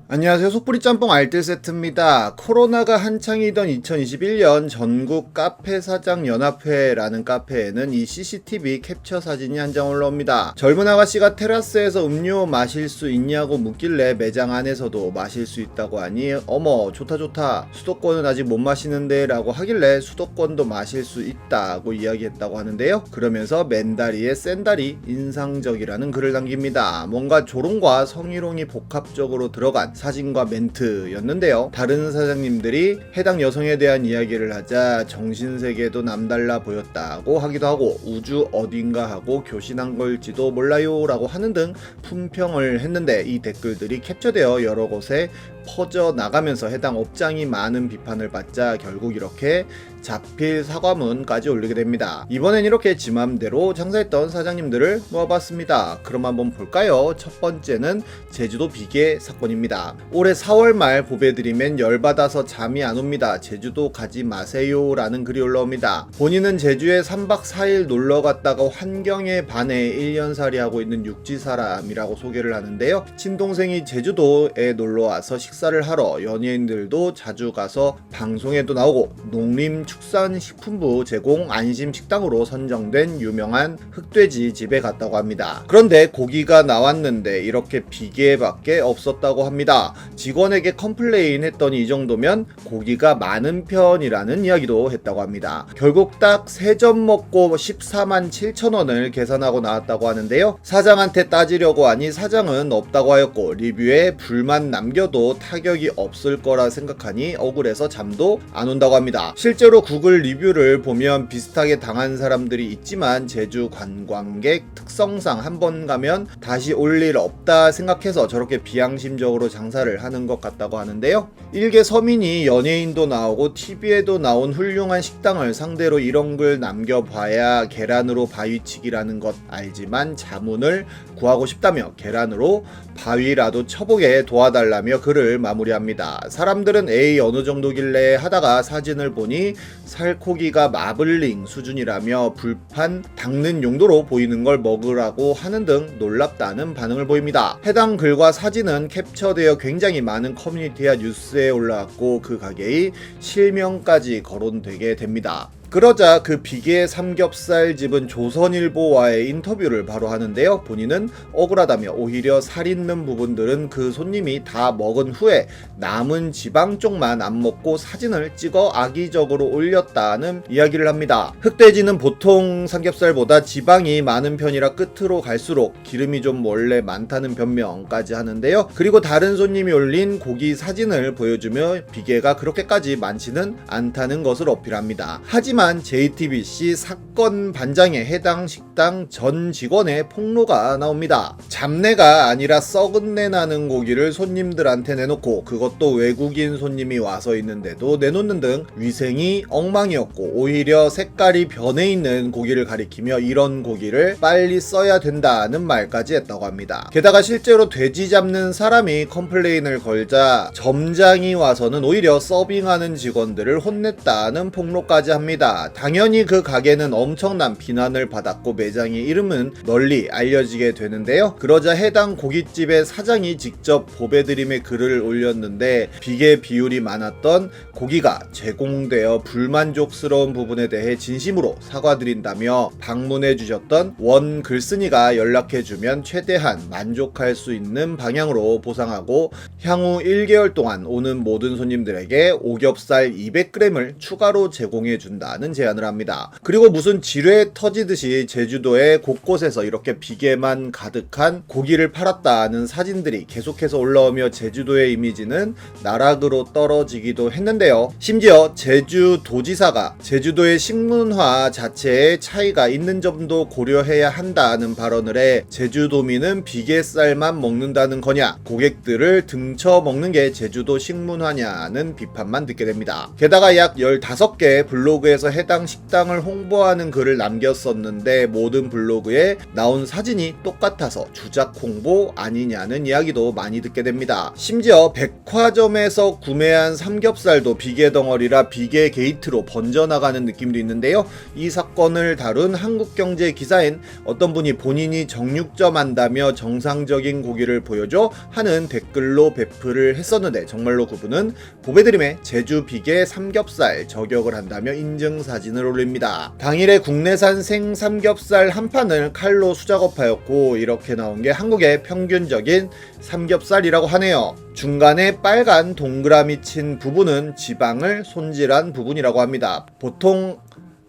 안녕하세요. 속풀이 짬뽕 알뜰 세트입니다. 코로나가 한창이던 2021년 전국 카페 사장 연합회라는 카페에는 이 CCTV 캡처 사진이 한 장 올라옵니다. 젊은 아가씨가 테라스에서 음료 마실 수 있냐고 묻길래 매장 안에서도 마실 수 있다고 하니 어머 좋다 수도권은 아직 못 마시는데 라고 하길래 수도권도 마실 수 있다고 이야기했다고 하는데요. 그러면서 맨다리에 센다리 인상적이라는 글을 남깁니다. 뭔가 조롱과 성희롱이 복합적으로 들어간 사진과 멘트였는데요. 다른 사장님들이 해당 여성에 대한 이야기를 하자 정신세계도 남달라 보였다고 하기도 하고 우주 어딘가 하고 교신한 걸지도 몰라요 라고 하는 등 품평을 했는데 이 댓글들이 캡처되어 여러 곳에 퍼져나가면서 해당 업장이 많은 비판을 받자 결국 이렇게 자필 사과문까지 올리게 됩니다. 이번엔 이렇게 지 맘대로 장사했던 사장님들을 모아봤습니다. 그럼 한번 볼까요? 첫 번째는 제주도 비계 사건입니다. 올해 4월 말 보배드리면 열받아서 잠이 안 옵니다. 제주도 가지 마세요 라는 글이 올라옵니다. 본인은 제주에 3박 4일 놀러 갔다가 환경에 반해 1년살이 하고 있는 육지 사람이라고 소개를 하는데요. 친동생이 제주도에 놀러와서 식사를 하러 연예인들도 자주 가서 방송에도 나오고 농림축산식품부 제공 안심식당으로 선정된 유명한 흑돼지 집에 갔다고 합니다. 그런데 고기가 나왔는데 이렇게 비계밖에 없었다고 합니다. 직원에게 컴플레인 했더니 이 정도면 고기가 많은 편이라는 이야기도 했다고 합니다. 결국 딱 3점 먹고 14만 7천 원을 계산하고 나왔다고 하는데요. 사장한테 따지려고 하니 사장은 없다고 하였고 리뷰에 불만 남겨도 타격이 없을 거라 생각하니 억울해서 잠도 안 온다고 합니다. 실제로 구글 리뷰를 보면 비슷하게 당한 사람들이 있지만 제주 관광객 특성상 한번 가면 다시 올 일 없다 생각해서 저렇게 비양심적으로 장사를 하는 것 같다고 하는데요. 일개 서민이 연예인도 나오고 TV에도 나온 훌륭한 식당을 상대로 이런 글 남겨봐야 계란으로 바위치기라는 것 알지만 자문을 구하고 싶다며 계란으로 바위라도 쳐보게 도와달라며 글을 마무리합니다. 사람들은 에이 어느 정도길래 하다가 사진을 보니 살코기가 마블링 수준이라며 불판 닦는 용도로 보이는 걸 먹으라고 하는 등 놀랍다는 반응을 보입니다. 해당 글과 사진은 캡처되어 굉장히 많은 커뮤니티와 뉴스에 올라왔고 그 가게의 실명까지 거론되게 됩니다. 그러자 그 비계 삼겹살 집은 조선일보와의 인터뷰를 바로 하는데요. 본인은 억울하다며 오히려 살 있는 부분들은 그 손님이 다 먹은 후에 남은 지방 쪽만 안 먹고 사진을 찍어 악의적으로 올렸다는 이야기를 합니다. 흑돼지는 보통 삼겹살보다 지방이 많은 편이라 끝으로 갈수록 기름이 좀 원래 많다는 변명까지 하는데요. 그리고 다른 손님이 올린 고기 사진을 보여주며 비계가 그렇게까지 많지는 않다는 것을 어필합니다. 하지만 JTBC 사건 반장에 해당 식당 전 직원의 폭로가 나옵니다. 잡내가 아니라 썩은 내 나는 고기를 손님들한테 내놓고 그것도 외국인 손님이 와서 있는데도 내놓는 등 위생이 엉망이었고 오히려 색깔이 변해 있는 고기를 가리키며 이런 고기를 빨리 써야 된다는 말까지 했다고 합니다. 게다가 실제로 돼지 잡는 사람이 컴플레인을 걸자 점장이 와서는 오히려 서빙하는 직원들을 혼냈다는 폭로까지 합니다. 당연히 그 가게는 엄청난 비난을 받았고 매장의 이름은 널리 알려지게 되는데요. 그러자 해당 고깃집의 사장이 직접 보배드림의 글을 올렸는데 비계 비율이 많았던 고기가 제공되어 불만족스러운 부분에 대해 진심으로 사과드린다며 방문해 주셨던 원 글쓴이가 연락해주면 최대한 만족할 수 있는 방향으로 보상하고 향후 1개월 동안 오는 모든 손님들에게 오겹살 200g을 추가로 제공해 준다는 제안을 합니다. 그리고 무슨 지뢰 터지듯이 제주도의 곳곳에서 이렇게 비계만 가득한 고기를 팔았다는 사진들이 계속해서 올라오며 제주도의 이미지는 나락으로 떨어지기도 했는데요. 심지어 제주도지사가 제주도의 식문화 자체에 차이가 있는 점도 고려해야 한다는 발언을 해 제주도민은 비계살만 먹는다는 거냐 고객들을 등쳐 먹는 게 제주도 식문화냐는 비판만 듣게 됩니다. 게다가 약 15개 블로그에서 블로그에서 해당 식당을 홍보하는 글을 남겼었는데 모든 블로그에 나온 사진이 똑같아서 주작 홍보 아니냐는 이야기도 많이 듣게 됩니다. 심지어 백화점에서 구매한 삼겹살도 비계 덩어리라 비계 게이트로 번져나가는 느낌도 있는데요. 이 사건을 다룬 한국경제 기사엔 어떤 분이 본인이 정육점 한다며 정상적인 고기를 보여줘 하는 댓글로 배플을 했었는데 정말로 그분은 보배드림의 제주 비계 삼겹살 저격을 한다며 인증사진을 올립니다. 당일에 국내산 생삼겹살 한 판을 칼로 수작업하였고 이렇게 나온 게 한국의 평균적인 삼겹살이라고 하네요. 중간에 빨간 동그라미 친 부분은 지방을 손질한 부분이라고 합니다. 보통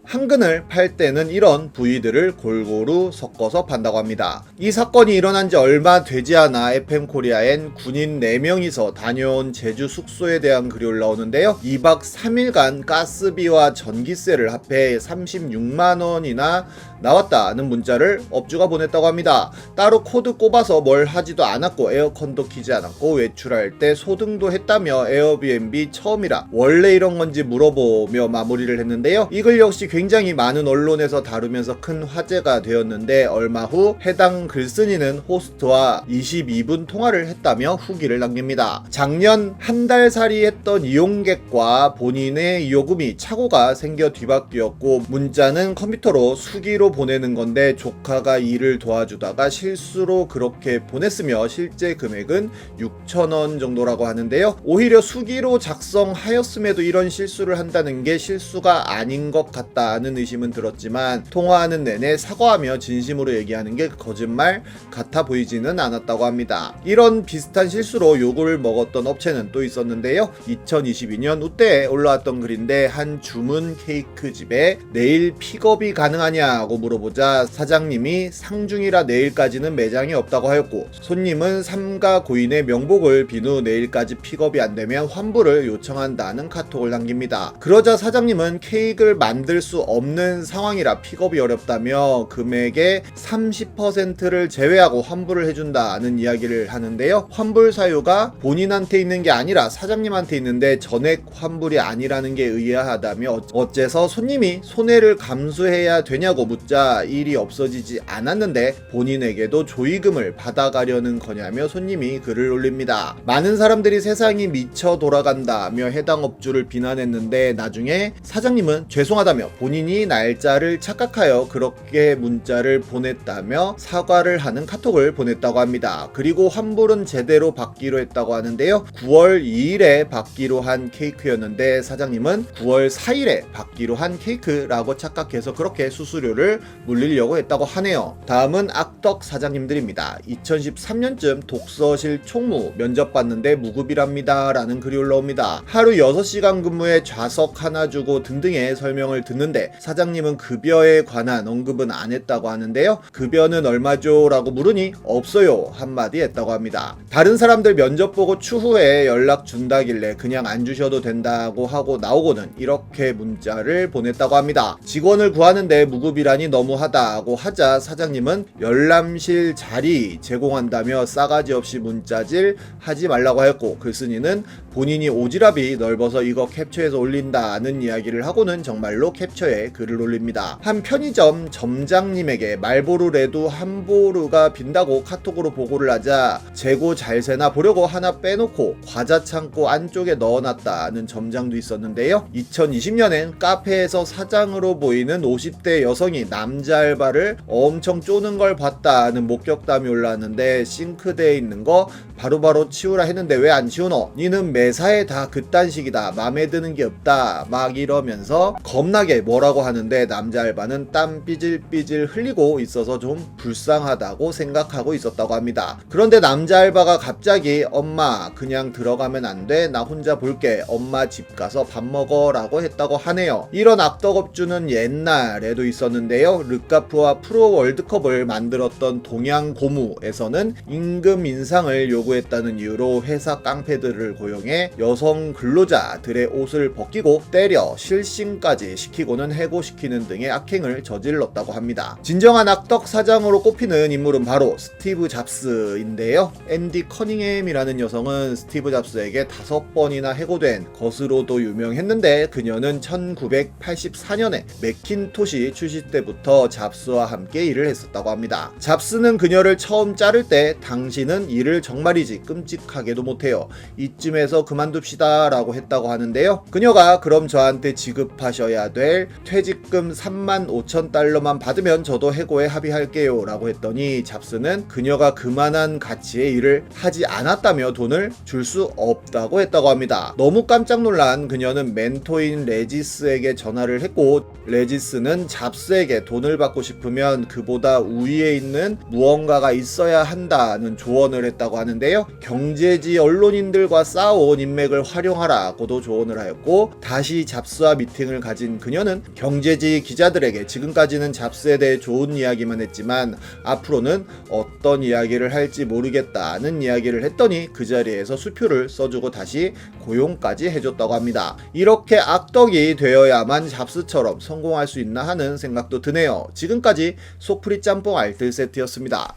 한근을 팔 때는 이런 부위들을 골고루 섞어서 판다고 합니다. 이 사건이 일어난 지 얼마 되지 않아 FM코리아엔 군인 4명이서 다녀온 제주 숙소에 대한 글이 올라오는데요. 2박 3일간 가스비와 전기세를 합해 36만원이나 나왔다는 문자를 업주가 보냈다고 합니다. 따로 코드 꼽아서 뭘 하지도 않았고 에어컨도 키지 않았고 외출할 때 소등도 했다며 에어비앤비 처음이라 원래 이런 건지 물어보며 마무리를 했는데요. 이 글 역시 굉장히 많은 언론에서 다루면서 큰 화제가 되었는데 얼마 후 해당 글쓴이는 호스트와 22분 통화를 했다며 후기를 남깁니다. 작년 한 달 살이 했던 이용객과 본인의 요금이 착오가 생겨 뒤바뀌었고 문자는 컴퓨터로 수기로 보내는 건데 조카가 일을 도와주다가 실수로 그렇게 보냈으며 실제 금액은 6,000원 정도라고 하는데요. 오히려 수기로 작성하였음에도 이런 실수를 한다는 게 실수가 아닌 것 같다는 의심은 들었지만 통화하는 내내 사과하며 진심으로 얘기하는 게 거짓말 같아 보이지는 않았다고 합니다. 이런 비슷한 실수로 욕을 먹었던 업체는 또 있었는데요. 2022년 우때에 올라왔던 글인데 한 주문 케이크 집에 내일 픽업이 가능하냐고 물어보자 사장님이 상중이라 내일까지는 매장이 없다고 하였고 손님은 삼가 고인의 명복을 빈 후 내일까지 픽업이 안되면 환불을 요청한다는 카톡을 남깁니다. 그러자 사장님은 케이크를 만들 수 없는 상황이라 픽업이 어렵다며 금액의 30%를 제외하고 환불을 해준다는 이야기를 하는데요. 환불 사유가 본인한테 있는 게 아니라 사장님한테 있는데 전액 환불이 아니라는 게 의아하다며 어째서 손님이 손해를 감수해야 되냐고 묻자 일이 없어지지 않았는데 본인에게도 조의금을 받아가려는 거냐며 손님이 글을 올립니다. 많은 사람들이 세상이 미쳐 돌아간다며 해당 업주를 비난했는데 나중에 사장님은 죄송하다며 본인이 날짜를 착각하여 그렇게 문자를 보냈다며 사과를 하는 카톡을 보냈다고 합니다. 그리고 환불은 제대로 받기로 했다고 하는데요. 9월 2일에 받기로 한 케이크였는데 사장님은 9월 4일에 받기로 한 케이크라고 착각해서 그렇게 수수료를 물리려고 했다고 하네요. 다음은 악덕 사장님들입니다. 2013년쯤 독서실 총무 면접 봤는데 무급이랍니다 라는 글이 올라옵니다. 하루 6시간 근무에 좌석 하나 주고 등등의 설명을 듣는데 사장님은 급여에 관한 언급은 안 했다고 하는데요. 급여는 얼마죠? 라고 물으니 없어요 한마디 했다고 합니다. 다른 사람들 면접 보고 추후에 연락 준다길래 그냥 안 주셔도 된다고 하고 나오고는 이렇게 문자를 보냈다고 합니다. 직원을 구하는데 무급이라니 너무하다고 하자 사장님은 열람실 자리 제공한다며 싸가지 없이 문자질 하지 말라고 했고 글쓴이는 본인이 오지랖이 넓어서 이거 캡처해서 올린다는 이야기를 하고는 정말로 캡처해 글을 올립니다. 한 편의점 점장님에게 말보루 레두 한 보루가 빈다고 카톡으로 보고를 하자 재고 잘 세나 보려고 하나 빼놓고 과자 창고 안쪽에 넣어놨다는 점장도 있었는데요. 2020년엔 카페에서 사장으로 보이는 50대 여성이 남자 알바를 엄청 쪼는 걸 봤다는 목격담이 올라왔는데 싱크대에 있는 거 바로바로 치우라 했는데 왜 안 치우노? 니는 매사에 다 그딴 식이다. 맘에 드는 게 없다. 막 이러면서 겁나게 뭐라고 하는데 남자 알바는 땀 삐질삐질 흘리고 있어서 좀 불쌍하다고 생각하고 있었다고 합니다. 그런데 남자 알바가 갑자기 엄마 그냥 들어가면 안 돼. 나 혼자 볼게. 엄마 집 가서 밥 먹어 라고 했다고 하네요. 이런 악덕업주는 옛날에도 있었는데요. 르카프와 프로 월드컵을 만들었던 동양고무에서는 임금 인상을 요구했다는 이유로 회사 깡패들을 고용해 통해 여성 근로자들의 옷을 벗기고 때려 실신까지 시키고는 해고시키는 등의 악행을 저질렀다고 합니다. 진정한 악덕 사장으로 꼽히는 인물은 바로 스티브 잡스인데요. 앤디 커닝햄이라는 여성은 스티브 잡스에게 5번이나 해고된 것으로도 유명했는데, 그녀는 1984년에 맥킨토시 출시 때부터 잡스와 함께 일을 했었다고 합니다. 잡스는 그녀를 처음 자를 때 당신은 일을 정말이지 끔찍하게도 못해요, 이쯤에서 그만둡시다 라고 했다고 하는데요. 그녀가 그럼 저한테 지급하셔야 될 퇴직금 35,000달러만 받으면 저도 해고에 합의할게요 라고 했더니, 잡스는 그녀가 그만한 가치의 일을 하지 않았다며 돈을 줄 수 없다고 했다고 합니다. 너무 깜짝 놀란 그녀는 멘토인 레지스에게 전화를 했고, 레지스는 잡스에게 돈을 받고 싶으면 그보다 우위에 있는 무언가가 있어야 한다는 조언을 했다고 하는데요. 경제지 언론인들과 쌓아온 인맥을 활용하라고도 조언을 하였고, 다시 잡스와 미팅을 가진 그녀는 경제지 기자들에게 지금까지는 잡스에 대해 좋은 이야기만 했지만 앞으로는 어떤 이야기를 할지 모르겠다는 이야기를 했더니 그 자리에서 수표를 써주고 다시 고용까지 해줬다고 합니다. 이렇게 악덕이 되어야만 잡스처럼 성공할 수 있나 하는 생각도 드네요. 지금까지 소프리 짬뽕 알뜰 세트였습니다.